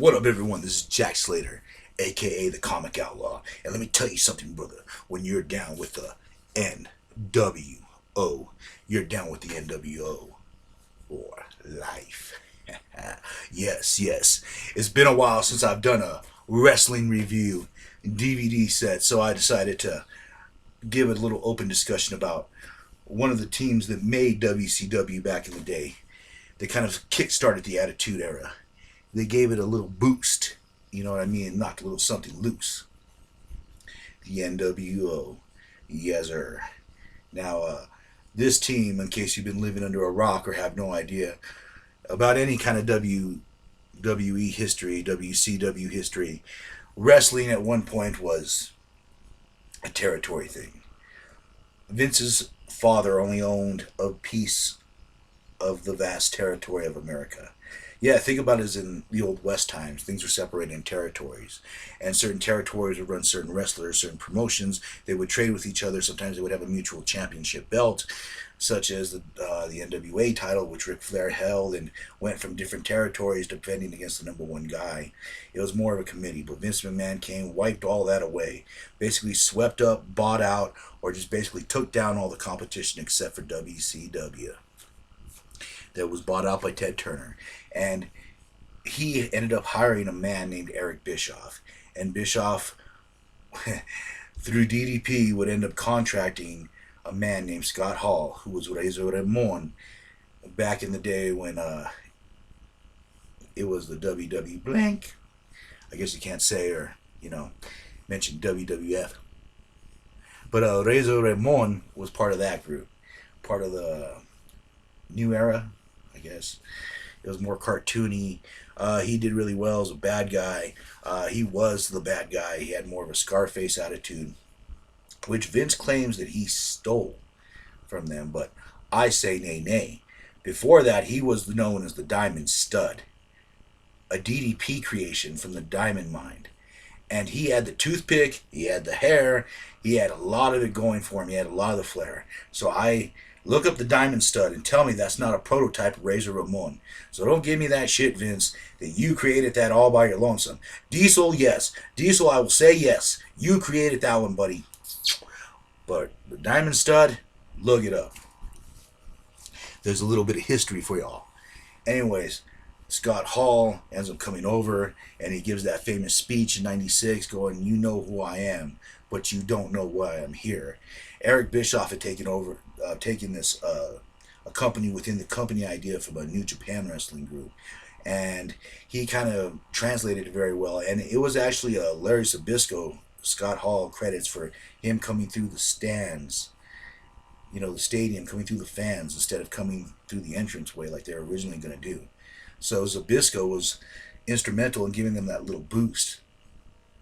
What up, everyone? This is Jack Slater, aka the Comic Outlaw. And let me tell you something, brother. When you're down with the N.W.O, you're down with the N.W.O for life. Yes, yes. It's been a while since I've done a wrestling review DVD set, so I decided to give a little open discussion about one of the teams that made WCW back in the day. They kind of kick-started the Attitude Era. They gave it a little boost. You know what I mean? Knocked a little something loose. The N.W.O. Yes, sir. Now, this team, in case you've been living under a rock or have no idea about any kind of WWE history, WCW history, wrestling at one point was a territory thing. Vince's father only owned a piece of the vast territory of America. Yeah, think about it as in the old West times. Things were separated in territories. And certain territories would run certain wrestlers, certain promotions. They would trade with each other. Sometimes they would have a mutual championship belt, such as the N.W.A title, which Ric Flair held and went from different territories defending against the number one guy. It was more of a committee, but Vince McMahon came, wiped all that away. Basically swept up, bought out, or just basically took down all the competition except for WCW. That was bought out by Ted Turner. And he ended up hiring a man named Eric Bischoff. And Bischoff, through DDP, would end up contracting a man named Scott Hall, who was Razor Ramon back in the day when it was the WW blank. I guess you can't say or, mention WWF. But Razor Ramon was part of that group. Part of the new era, I guess. It was more cartoony. He did really well as a bad guy. He was the bad guy. He had more of a Scarface attitude, which Vince claims that he stole from them, but I say nay. Before that, he was known as the Diamond Stud, a DDP creation from the Diamond Mine. And he had the toothpick, he had the hair, he had a lot of it going for him, he had a lot of the flair. So I look up the Diamond Stud and tell me that's not a prototype of Razor Ramon. So don't give me that shit, Vince, that you created that all by your lonesome. Diesel, yes. Diesel, I will say yes. You created that one, buddy. But the Diamond Stud, look it up. There's a little bit of history for y'all. Anyways, Scott Hall ends up coming over, and he gives that famous speech in '96 going, "You know who I am, but you don't know why I'm here." Eric Bischoff had taken this a company within the company idea from a New Japan wrestling group, and he kind of translated it very well. And it was actually Larry Sabisco, Scott Hall credits for him coming through the stands, the stadium, coming through the fans instead of coming through the entranceway like they were originally going to do. So Zabisco was instrumental in giving them that little boost.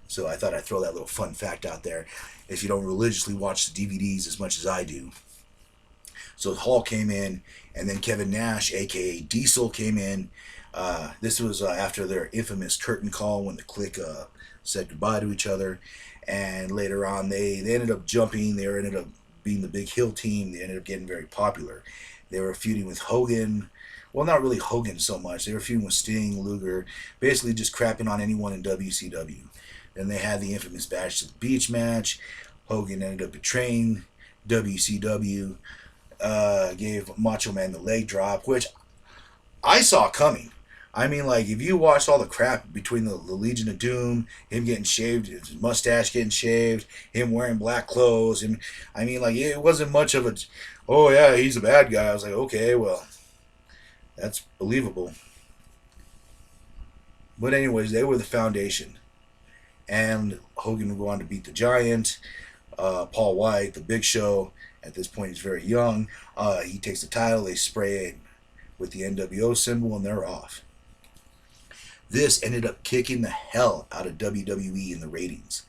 So I thought I'd throw that little fun fact out there if you don't religiously watch the DVDs as much as I do. So Hall came in, and then Kevin Nash, a.k.a. Diesel, came in. This was after their infamous curtain call when the Clique said goodbye to each other. And later on, they ended up jumping. They ended up being the big heel team. They ended up getting very popular. They were feuding with Hogan. Well, not really Hogan so much. They were feuding with Sting, Luger, basically just crapping on anyone in WCW. Then they had the infamous Bash to the Beach match. Hogan ended up betraying WCW. Gave Macho Man the leg drop, which I saw coming. I mean, like, if you watched all the crap between the Legion of Doom, him getting shaved, his mustache getting shaved, him wearing black clothes, it wasn't much of a, oh yeah, he's a bad guy. I was like, okay, well, that's believable. But anyways, they were the foundation. And Hogan would go on to beat the Giant, Paul White, the Big Show. At this point, he's very young. He takes the title, they spray it with the N.W.O symbol, and they're off. This ended up kicking the hell out of WWE in the ratings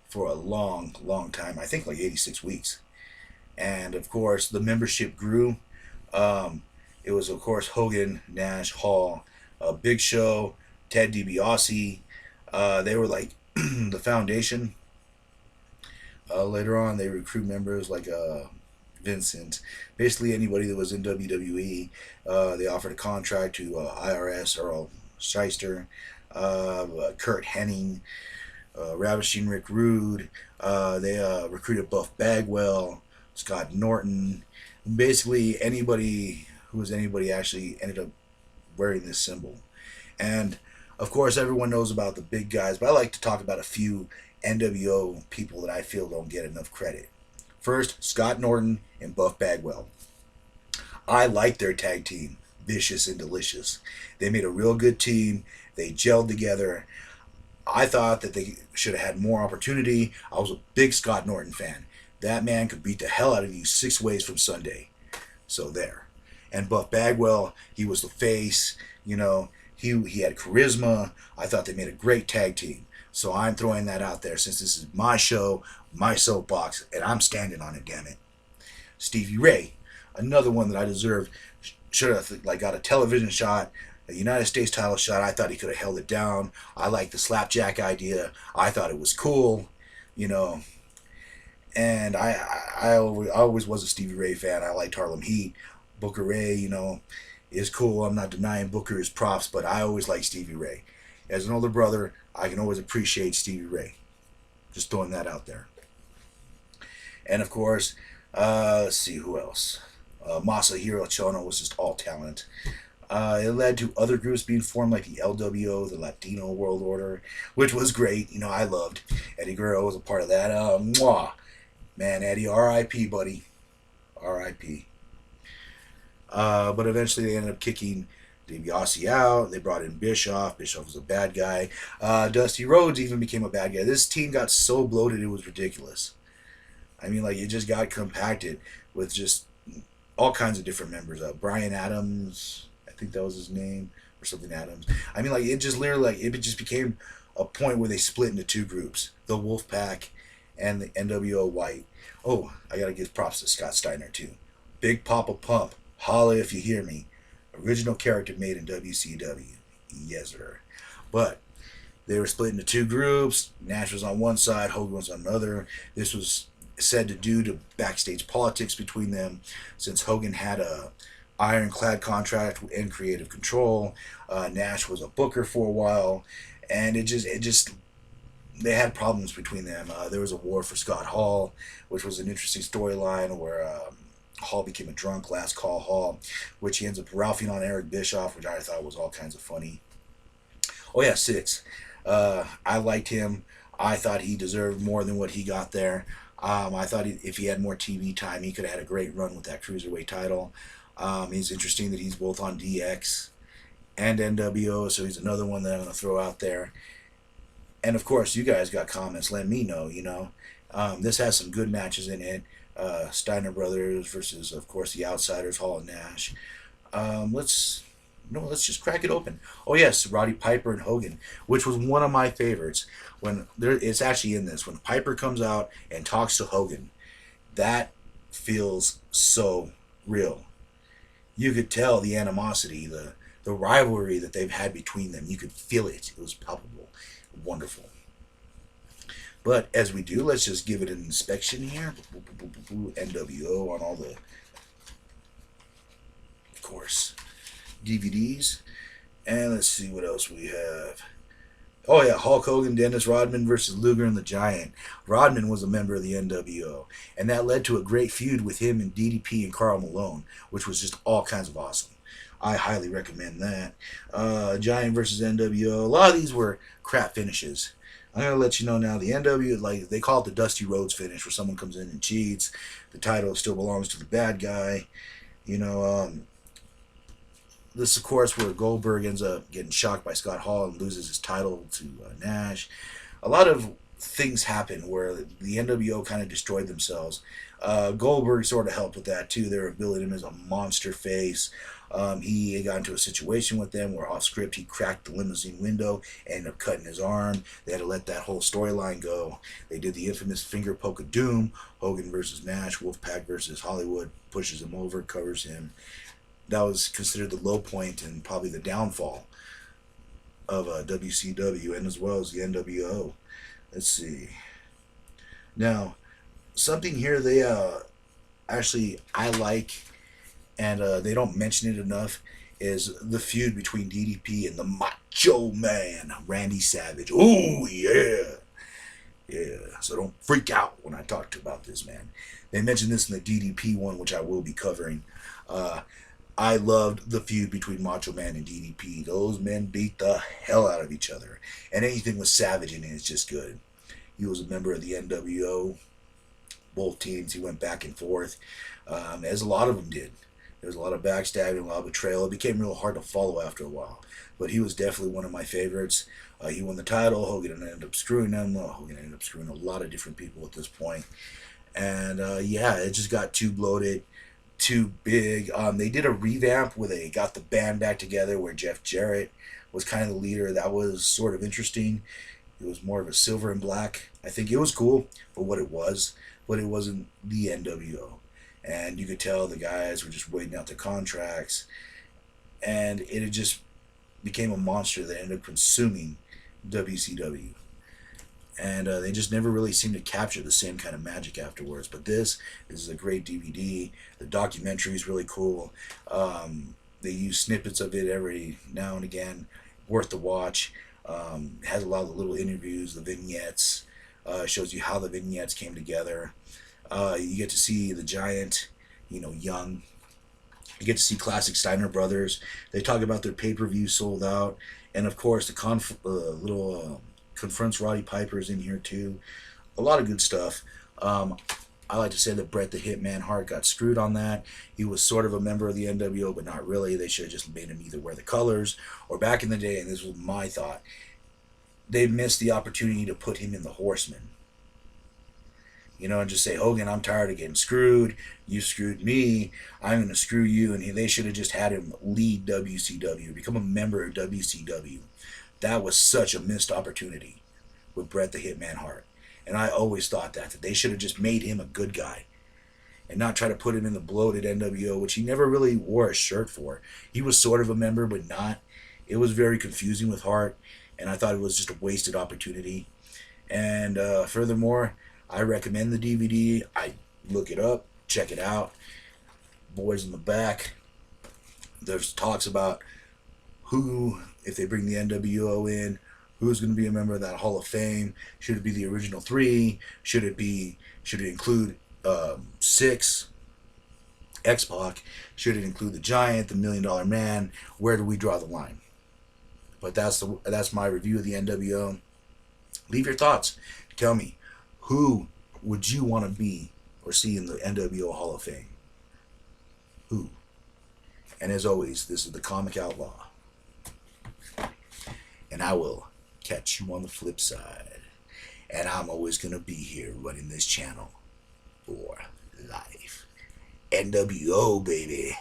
for a long, long time. I think like 86 weeks. And, of course, the membership grew. It was, of course, Hogan, Nash, Hall, Big Show, Ted DiBiase. They were like the foundation. Later on, they recruit members like Vincent, basically anybody that was in WWE. They offered a contract to IRS, Earl Shyster, Kurt Hennig, Ravishing Rick Rude. They recruited Buff Bagwell, Scott Norton. Basically, anybody who was anybody actually ended up wearing this symbol. And of course, everyone knows about the big guys, but I like to talk about a few NWO people that I feel don't get enough credit. First, Scott Norton and Buff Bagwell. I like their tag team, Vicious and Delicious. They made a real good team. They gelled together. I thought that they should have had more opportunity. I was a big Scott Norton fan. That man could beat the hell out of you 6 ways from Sunday. So there. And Buff Bagwell, he was the face. You know, he had charisma. I thought they made a great tag team. So I'm throwing that out there since this is my show, my soapbox, and I'm standing on it, damn it. Stevie Ray, another one that I deserved. Should have got a television shot, a United States title shot. I thought he could have held it down. I liked the slapjack idea. I thought it was cool, you know. And I always was a Stevie Ray fan. I liked Harlem Heat. Booker Ray, is cool. I'm not denying Booker his props, but I always liked Stevie Ray. As an older brother, I can always appreciate Stevie Ray. Just throwing that out there. And of course, let's see who else. Masahiro Chono was just all talent. It led to other groups being formed like the L.W.O, the Latino World Order, which was great. I loved. Eddie Guerrero was a part of that. Mwah. Man, Eddie, R.I.P., buddy. R.I.P. But eventually they ended up kicking DiBiase out. They brought in Bischoff. Bischoff was a bad guy. Dusty Rhodes even became a bad guy. This team got so bloated it was ridiculous. I mean, it just got compacted with just all kinds of different members. Brian Adams, I think that was his name, or something Adams. I mean, it just literally, it just became a point where they split into two groups: the Wolfpack and the N.W.O. White. Oh, I gotta give props to Scott Steiner too. Big Papa Pump, holla if you hear me. Original character made in WCW. Yes, sir. But they were split into two groups. Nash was on one side, Hogan was on another. This was said to due to backstage politics between them, since Hogan had a ironclad contract and creative control. Nash was a booker for a while, and it just they had problems between them. There was a war for Scott Hall, which was an interesting storyline where Hall became a drunk, last call Hall, which he ends up ralphing on Eric Bischoff, which I thought was all kinds of funny. Oh yeah, Six. I liked him. I thought he deserved more than what he got there. I thought if he had more TV time, he could have had a great run with that Cruiserweight title. It's interesting that he's both on DX and NWO, so he's another one that I'm going to throw out there. And of course, you guys got comments. Let me know, this has some good matches in it. Steiner Brothers versus, of course, the Outsiders, Hall and Nash. Let's just crack it open. Oh yes, Roddy Piper and Hogan, which was one of my favorites. It's actually in this. When Piper comes out and talks to Hogan, that feels so real. You could tell the animosity, the rivalry that they've had between them. You could feel it. It was palpable. Wonderful. But as we do, let's just give it an inspection here. NWO on all the, of course, DVDs. And let's see what else we have. Oh yeah, Hulk Hogan, Dennis Rodman versus Luger and the Giant. Rodman was a member of the N.W.O, and that led to a great feud with him and DDP and Karl Malone, which was just all kinds of awesome. I highly recommend that. Giant versus N.W.O. A lot of these were crap finishes. I'm going to let you know now, the NWO, they call it the Dusty Rhodes finish, where someone comes in and cheats. The title still belongs to the bad guy. This, of course, where Goldberg ends up getting shocked by Scott Hall and loses his title to Nash. A lot of things happen where the NWO kind of destroyed themselves. Goldberg sort of helped with that, too. They were billing him as a monster face. He got into a situation with them where off script he cracked the limousine window and ended up cutting his arm. They had to let that whole storyline go. They did the infamous finger poke of doom. Hogan versus Nash, Wolfpack versus Hollywood, pushes him over, covers him. That was considered the low point and probably the downfall of WCW, and as well as the NWO. Let's see. Now, something here they actually I like, and they don't mention it enough, is the feud between DDP and the Macho Macho Man, Randy Savage. Oh, yeah. Yeah, so don't freak out when I talk about this, man. They mentioned this in the DDP one, which I will be covering. Uh, I loved the feud between Macho Man and DDP. Those men beat the hell out of each other. And anything with Savage in it is just good. He was a member of the N.W.O. Both teams, he went back and forth. As a lot of them did. There was a lot of backstabbing, a lot of betrayal. It became real hard to follow after a while. But he was definitely one of my favorites. He won the title. Hogan ended up screwing him. Hogan ended up screwing a lot of different people at this point. And yeah, it just got too bloated, too big. They did a revamp where they got the band back together where Jeff Jarrett was kind of the leader. That was sort of interesting. It was more of a silver and black. I think it was cool for what it was, but it wasn't the N.W.O. And you could tell the guys were just waiting out their contracts. And it had just became a monster that ended up consuming WCW. And they just never really seemed to capture the same kind of magic afterwards. But this is a great DVD. The documentary is really cool. They use snippets of it every now and again. Worth the watch. Has a lot of the little interviews, the vignettes. Shows you how the vignettes came together. You get to see the Giant, young. You get to see classic Steiner Brothers. They talk about their pay-per-view sold out. And, of course, the little confronts Roddy Piper's in here, too. A lot of good stuff. I like to say that Bret the Hitman Hart got screwed on that. He was sort of a member of the N.W.O, but not really. They should have just made him either wear the colors, or back in the day, and this was my thought, they missed the opportunity to put him in the Horsemen. And just say, Hogan, I'm tired of getting screwed. You screwed me. I'm going to screw you. And they should have just had him lead WCW, become a member of WCW. That was such a missed opportunity with Bret the Hitman Hart. And I always thought that they should have just made him a good guy and not try to put him in the bloated N.W.O, which he never really wore a shirt for. He was sort of a member, but not. It was very confusing with Hart, and I thought it was just a wasted opportunity. And furthermore, I recommend the DVD. I look it up, check it out. Boys in the back. There's talks about who, if they bring the N.W.O in, who's going to be a member of that Hall of Fame. Should it be the original three? Should it include Six, X-Pac? Should it include the Giant, the $1 Million Man? Where do we draw the line? But that's my review of the N.W.O. Leave your thoughts. Tell me, who would you want to be or see in the N.W.O Hall of Fame? Who? And as always, this is the Comic Outlaw. And I will catch you on the flip side. And I'm always going to be here running this channel for life. N.W.O, baby.